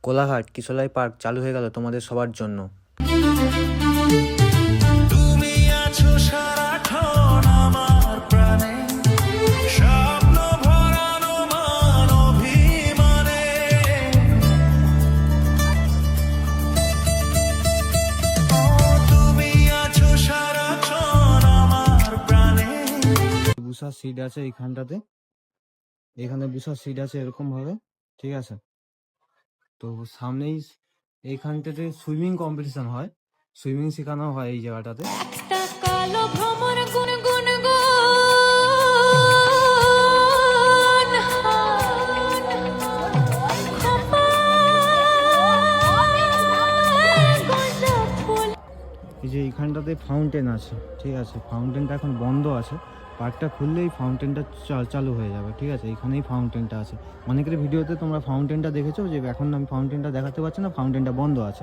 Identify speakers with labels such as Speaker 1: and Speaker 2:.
Speaker 1: Kolaghat কিশোরলাই park চালু হয়ে গেল তোমাদের সবার জন্য।
Speaker 2: তুমি আছো সারাক্ষণ আমার প্রাণে, স্বপ্ন ভরানো মান অভিমানে। তুমি আছো সারাক্ষণ আমার প্রাণে।
Speaker 1: বুসার সিট আছে এইখানটাতে, এখানে বুসার সিট আছে এরকম ভাবে, ঠিক আছে। তো সামনেই এইখানটাতে সুইমিং কম্পিটিশন হয়, সুইমিং শেখানো হয় এই জায়গাটাতে।
Speaker 3: কালো ভ্রমর গুনগুন
Speaker 1: এই যে এইখানটাতে ফাউন্টেন আছে, ঠিক আছে। ফাউন্টেনটা এখন বন্ধ আছে, পার্কটা খুললেই ফাউন্টেনটা চালু হয়ে যাবে, ঠিক আছে। এখানেই ফাউন্টেনটা আছে। অনেকের ভিডিওতে তোমরা ফাউন্টেনটা দেখেছো, যে এখন আমি ফাউন্টেনটা দেখাতে পারছি না, ফাউন্টেনটা বন্ধ আছে।